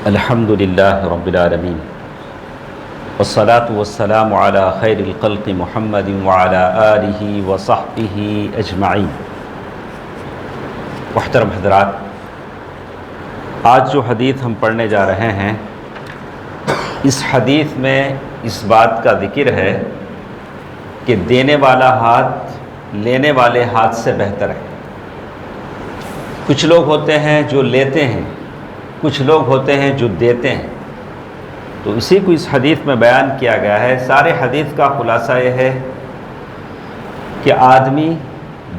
الحمد للہ رب العالمین والصلاة والسلام علی خیر الخلق محمد وعلی آلہ وصحبہ اجمعین۔ محترم حضرات، آج جو حدیث ہم پڑھنے جا رہے ہیں، اس حدیث میں اس بات کا ذکر ہے کہ دینے والا ہاتھ لینے والے ہاتھ سے بہتر ہے۔ کچھ لوگ ہوتے ہیں جو لیتے ہیں، کچھ لوگ ہوتے ہیں جو دیتے ہیں، تو اسی کو اس حدیث میں بیان کیا گیا ہے۔ سارے حدیث کا خلاصہ یہ ہے کہ آدمی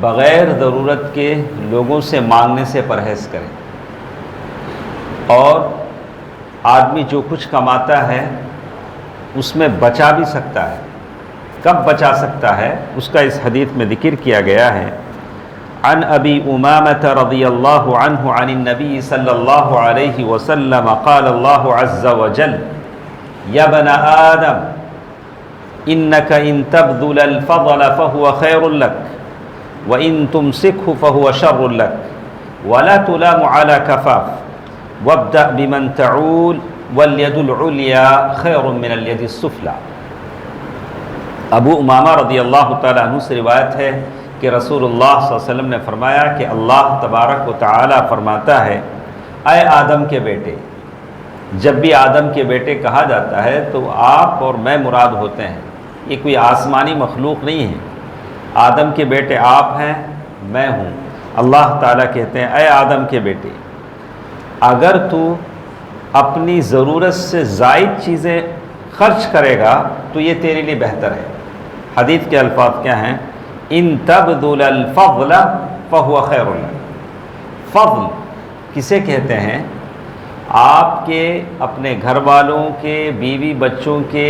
بغیر ضرورت کے لوگوں سے مانگنے سے پرہیز کرے، اور آدمی جو کچھ کماتا ہے اس میں بچا بھی سکتا ہے۔ کب بچا سکتا ہے اس کا اس حدیث میں ذکر کیا گیا ہے۔ عن ابی امامۃ رضی اللہ عنہ عن النبی صلی اللہ علیہ وسلم قال اللہ عز وجل یا بن آدم انک ان تبذل الفضل فهو خیر لک وان تمسکه فهو شر لک ولا تلام على کفاف وابدأ بمن تعول والید العلیا خیر من الید السفلی۔ ابو امامہ رضی اللہ تعالیٰ عنہ سے روایت ہے کہ رسول اللہ صلی اللہ علیہ وسلم نے فرمایا کہ اللہ تبارک و تعالیٰ فرماتا ہے، اے آدم کے بیٹے۔ جب بھی آدم کے بیٹے کہا جاتا ہے تو آپ اور میں مراد ہوتے ہیں، یہ کوئی آسمانی مخلوق نہیں ہے۔ آدم کے بیٹے آپ ہیں، میں ہوں۔ اللہ تعالیٰ کہتے ہیں، اے آدم کے بیٹے، اگر تو اپنی ضرورت سے زائد چیزیں خرچ کرے گا تو یہ تیرے لیے بہتر ہے۔ حدیث کے الفاظ کیا ہیں؟ ان تبذل الفضل فهو خیر لک۔ فضل کسے کہتے ہیں؟ آپ کے اپنے گھر والوں کے، بیوی بچوں کے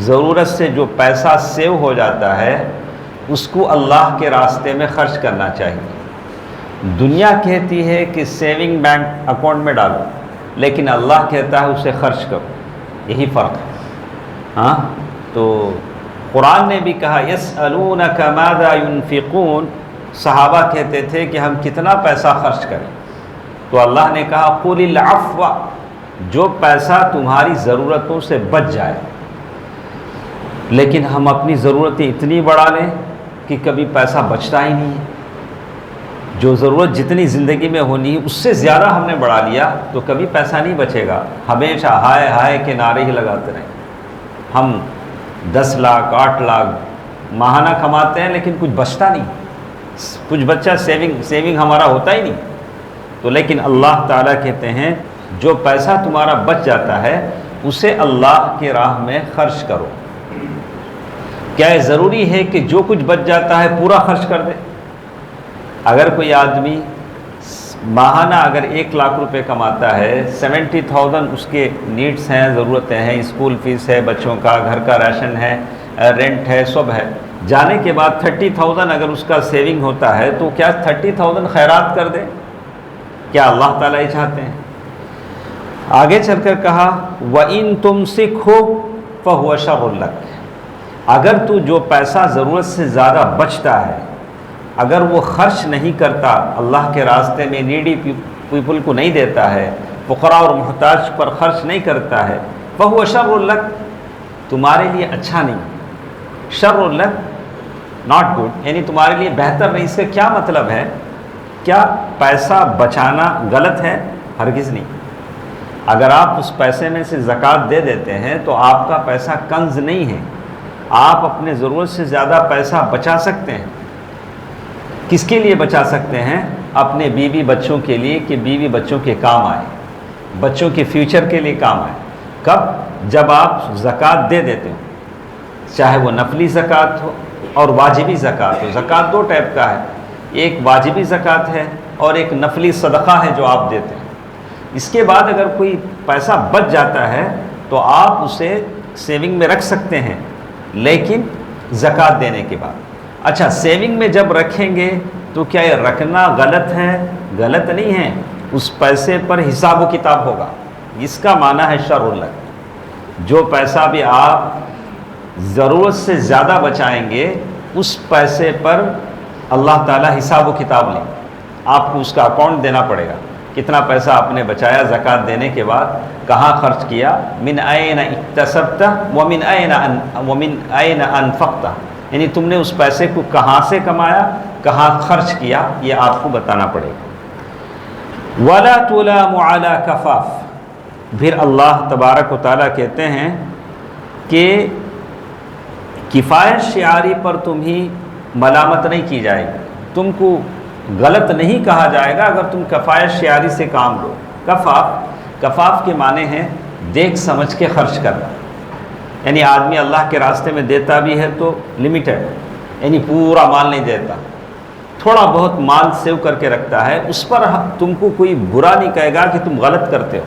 ضرورت سے جو پیسہ سیو ہو جاتا ہے اس کو اللہ کے راستے میں خرچ کرنا چاہیے۔ دنیا کہتی ہے کہ سیونگ بینک اکاؤنٹ میں ڈالو، لیکن اللہ کہتا ہے اسے خرچ کرو۔ یہی فرق ہے۔ ہاں، تو قرآن نے بھی کہا یسألونک ماذا ينفقون، صحابہ کہتے تھے کہ ہم کتنا پیسہ خرچ کریں، تو اللہ نے کہا قل العفو، جو پیسہ تمہاری ضرورتوں سے بچ جائے۔ لیکن ہم اپنی ضرورتیں اتنی بڑھا لیں کہ کبھی پیسہ بچتا ہی نہیں ہے۔ جو ضرورت جتنی زندگی میں ہونی ہے اس سے زیادہ ہم نے بڑھا لیا تو کبھی پیسہ نہیں بچے گا، ہمیشہ ہائے ہائے کے نعرے ہی لگاتے رہیں۔ ہم 10 لاکھ 8 لاکھ ماہانہ کماتے ہیں لیکن کچھ بچتا نہیں، کچھ بچہ سیونگ ہمارا ہوتا ہی نہیں۔ تو لیکن اللہ تعالیٰ کہتے ہیں جو پیسہ تمہارا بچ جاتا ہے اسے اللہ کی راہ میں خرچ کرو۔ کیا یہ ضروری ہے کہ جو کچھ بچ جاتا ہے پورا خرچ کر دے؟ اگر کوئی آدمی ماہانہ اگر 1 لاکھ روپے کماتا ہے، 70,000 اس کے نیڈس ہیں، ضرورتیں ہیں، اسکول فیس ہے بچوں کا، گھر کا راشن ہے، رینٹ ہے، سب ہے، جانے کے بعد 30,000 اگر اس کا سیونگ ہوتا ہے تو کیا 30,000 خیرات کر دے؟ کیا اللہ تعالیٰ یہ چاہتے ہیں؟ آگے چل کر کہا وَإِن تُمْسِكْهُ فَهُوَ شَرٌ لَكَ، اگر تو جو پیسہ ضرورت سے زیادہ بچتا ہے اگر وہ خرچ نہیں کرتا، اللہ کے راستے میں نیڈی پیپل کو نہیں دیتا ہے، فقراء اور محتاج پر خرچ نہیں کرتا ہے، فَهُوَ شَرٌ لَكَ، تمہارے لیے اچھا نہیں، شَرٌ لَكَ ناٹ گڈ، یعنی تمہارے لیے بہتر نہیں۔ اس کا کیا مطلب ہے؟ کیا پیسہ بچانا غلط ہے؟ ہرگز نہیں۔ اگر آپ اس پیسے میں سے زکوٰۃ دے دیتے ہیں تو آپ کا پیسہ کنز نہیں ہے، آپ اپنے ضرورت سے زیادہ پیسہ بچا سکتے ہیں۔ کس کے لیے بچا سکتے ہیں؟ اپنے بیوی بچوں کے لیے، کہ بیوی بچوں کے کام آئے، بچوں کے فیوچر کے لیے کام آئے۔ کب؟ جب آپ زکوٰۃ دے دیتے ہیں، چاہے وہ نفلی زکوٰۃ ہو اور واجبی زکوٰۃ ہو۔ زکوٰۃ 2 ٹائپ کا ہے، ایک واجبی زکوٰۃ ہے اور ایک نفلی صدقہ ہے جو آپ دیتے ہیں۔ اس کے بعد اگر کوئی پیسہ بچ جاتا ہے تو آپ اسے سیونگ میں رکھ سکتے ہیں، لیکن زکوٰۃ دینے کے بعد۔ اچھا، سیونگ میں جب رکھیں گے تو کیا یہ رکھنا غلط ہے؟ غلط نہیں ہے، اس پیسے پر حساب و کتاب ہوگا۔ اس کا معنی ہے شرع لک، جو پیسہ بھی آپ ضرورت سے زیادہ بچائیں گے اس پیسے پر اللہ تعالیٰ حساب و کتاب لیں، آپ کو اس کا اکاؤنٹ دینا پڑے گا کتنا پیسہ آپ نے بچایا زکوٰۃ دینے کے بعد، کہاں خرچ کیا، من این اکتسبت ومن این انفقت، یعنی تم نے اس پیسے کو کہاں سے کمایا، کہاں خرچ کیا، یہ آپ کو بتانا پڑے گا۔ وَلَا تُلَامُ عَلَى كَفَافٍ، پھر اللہ تبارک و تعالیٰ کہتے ہیں کہ کفایت شعاری پر تمہیں ملامت نہیں کی جائے گی، تم کو غلط نہیں کہا جائے گا اگر تم کفایت شعاری سے کام لو۔ کفاف کے معنی ہیں دیکھ سمجھ کے خرچ کرنا، یعنی آدمی اللہ کے راستے میں دیتا بھی ہے تو لمیٹڈ، یعنی پورا مال نہیں دیتا، تھوڑا بہت مال سیو کر کے رکھتا ہے، اس پر تم کو کوئی برا نہیں کہے گا کہ تم غلط کرتے ہو۔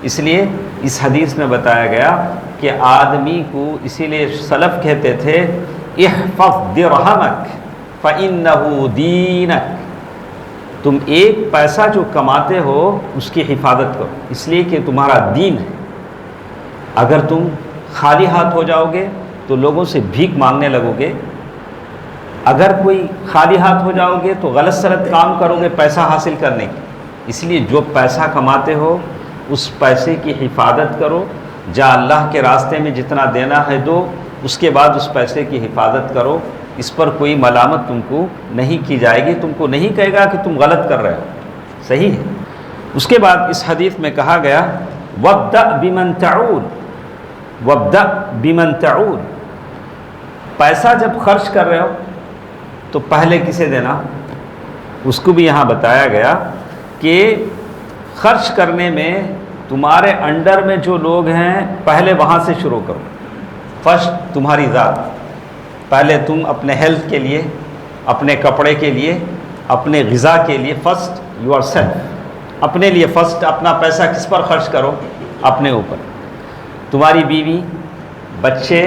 اس لیے اس حدیث میں بتایا گیا کہ آدمی کو، اسی لیے سلف کہتے تھے احفظ درہمک فإنہ دینک، تم ایک پیسہ جو کماتے ہو اس کی حفاظت کرو، اس لیے کہ تمہارا دین ہے۔ اگر تم خالی ہاتھ ہو جاؤ گے تو لوگوں سے بھیک مانگنے لگو گے، اگر کوئی خالی ہاتھ ہو جاؤ گے تو غلط سلط کام کرو گے پیسہ حاصل کرنے کی۔ اس لیے جو پیسہ کماتے ہو اس پیسے کی حفاظت کرو، جہاں اللہ کے راستے میں جتنا دینا ہے دو، اس کے بعد اس پیسے کی حفاظت کرو، اس پر کوئی ملامت تم کو نہیں کی جائے گی، تم کو نہیں کہے گا کہ تم غلط کر رہے ہو، صحیح ہے۔ اس کے بعد اس حدیث میں کہا گیا وَابْدَأْ بِمَنْ تَعُولُ، وَابْدَأْ بِمَنْ تَعُولُ، پیسہ جب خرچ کر رہے ہو تو پہلے کسے دینا، اس کو بھی یہاں بتایا گیا کہ خرچ کرنے میں تمہارے انڈر میں جو لوگ ہیں پہلے وہاں سے شروع کرو، فرسٹ تمہاری ذات، پہلے تم اپنے ہیلتھ کے لیے، اپنے کپڑے کے لیے، اپنے غذا کے لیے، فرسٹ یور سیلف، اپنے لیے فرسٹ، اپنا پیسہ کس پر خرچ کرو، اپنے اوپر، تمہاری بیوی، بچے،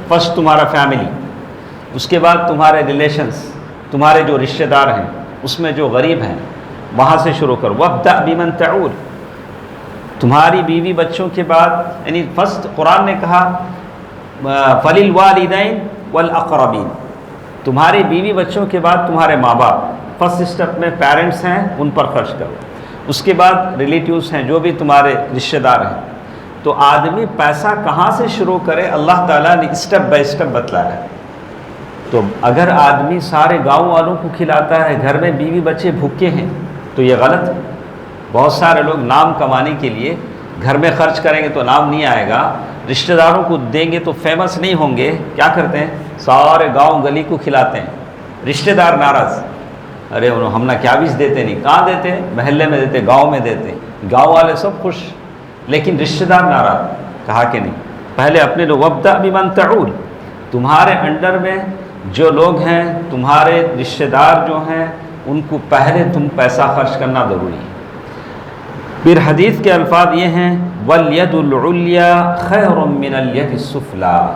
فرسٹ تمہارا فیملی، اس کے بعد تمہارے ریلیشنز، تمہارے جو رشتہ دار ہیں، اس میں جو غریب ہیں وہاں سے شروع کرو۔ وَابْدَأْ بِمَنْ تَعُولُ، تمہاری بیوی بچوں کے بعد، یعنی فرسٹ قرآن نے کہا فَلِلْوَالِدَيْنِ وَالْأَقْرَبِينَ، تمہاری بیوی بچوں کے بعد تمہارے ماں باپ، فرسٹ اسٹیپ میں پیرنٹس ہیں ان پر خرچ کرو، اس کے بعد ریلیٹیوز ہیں جو بھی تمہارے رشتہ دار ہیں۔ تو آدمی پیسہ کہاں سے شروع کرے اللہ تعالیٰ نے اسٹیپ بائی اسٹیپ بتلایا ہے۔ تو اگر آدمی سارے گاؤں والوں کو کھلاتا ہے، گھر میں بیوی بچے بھوکے ہیں تو یہ غلط ہے۔ بہت سارے لوگ نام کمانے کے لیے گھر میں خرچ کریں گے تو نام نہیں آئے گا، رشتہ داروں کو دیں گے تو فیمس نہیں ہوں گے، کیا کرتے ہیں سارے گاؤں گلی کو کھلاتے ہیں، رشتہ دار ناراض، ارے ہم نہ کیا بیچ دیتے، نہیں کہاں دیتے، محلے میں دیتے، گاؤں میں دیتے، گاؤں والے سب خوش لیکن رشتہ دار ناراض۔ کہا کہ نہیں، پہلے اپنے لوگ وَابْدَأْ بِمَنْ تَعُولُ، تمہارے انڈر میں جو لوگ ہیں، تمہارے رشتہ دار جو ہیں، ان کو پہلے تم پیسہ خرچ کرنا ضروری ہے۔ پھر حدیث کے الفاظ یہ ہیں وَالْيَدُ الْعُلْيَا خَيْرٌ مِّنَ الْيَدِ السُّفْلَىٰ،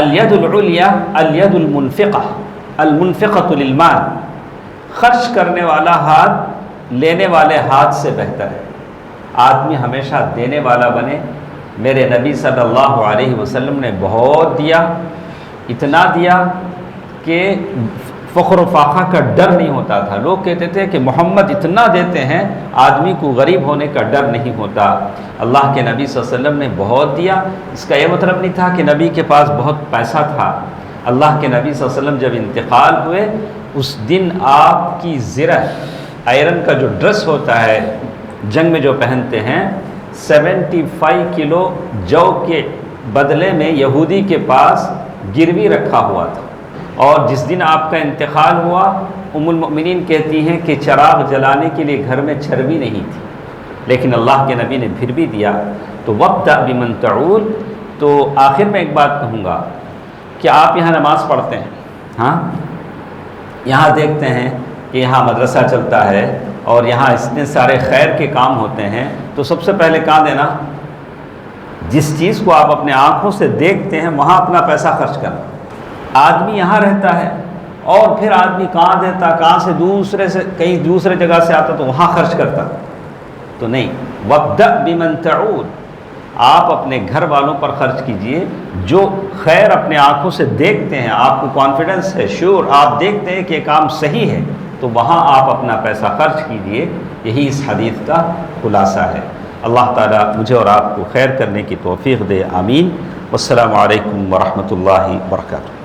الْيَدُ الْعُلْيَا الْيَدُ الْمُنْفِقَةُ الْمُنْفِقَةُ لِلْمَالِ، خرچ کرنے والا ہاتھ لینے والے ہاتھ سے بہتر ہے۔ آدمی ہمیشہ دینے والا بنے۔ میرے نبی صلی اللہ علیہ وسلم نے بہت دیا، اتنا دیا کہ فخر و فاخر کا ڈر نہیں ہوتا تھا۔ لوگ کہتے تھے کہ محمد اتنا دیتے ہیں، آدمی کو غریب ہونے کا ڈر نہیں ہوتا۔ اللہ کے نبی صلی اللہ علیہ وسلم نے بہت دیا، اس کا یہ مطلب نہیں تھا کہ نبی کے پاس بہت پیسہ تھا۔ اللہ کے نبی صلی اللہ علیہ وسلم جب انتقال ہوئے اس دن آپ کی زرہ، آئرن کا جو ڈریس ہوتا ہے جنگ میں جو پہنتے ہیں، 75 کلو جو کے بدلے میں یہودی کے پاس گروی رکھا ہوا تھا، اور جس دن آپ کا انتقال ہوا ام المؤمنین کہتی ہیں کہ چراغ جلانے کے لیے گھر میں چربی نہیں تھی، لیکن اللہ کے نبی نے پھر بھی دیا۔ تو وَابْدَأْ بِمَنْ تَعُولُ۔ تو آخر میں ایک بات کہوں گا کہ آپ یہاں نماز پڑھتے ہیں، ہاں یہاں دیکھتے ہیں کہ یہاں مدرسہ چلتا ہے اور یہاں اتنے سارے خیر کے کام ہوتے ہیں، تو سب سے پہلے کہاں دینا؟ جس چیز کو آپ اپنے آنکھوں سے دیکھتے ہیں وہاں اپنا پیسہ خرچ کرنا۔ آدمی یہاں رہتا ہے اور پھر آدمی کہاں دیتا، کہاں سے کہیں دوسرے جگہ سے آتا تو وہاں خرچ کرتا، تو نہیں۔ وَابْدَأْ بِمَنْ تَعُولُ، آپ اپنے گھر والوں پر خرچ کیجئے، جو خیر اپنے آنکھوں سے دیکھتے ہیں، آپ کو کانفیڈنس ہے، شیور، آپ دیکھتے ہیں کہ یہ کام صحیح ہے، تو وہاں آپ اپنا پیسہ خرچ کیجئے. یہی اس حدیث کا خلاصہ ہے. اللہ تعالیٰ مجھے اور آپ کو خیر کرنے کی توفیق دے. آمین. والسلام علیکم ورحمۃ اللہ وبرکاتہ.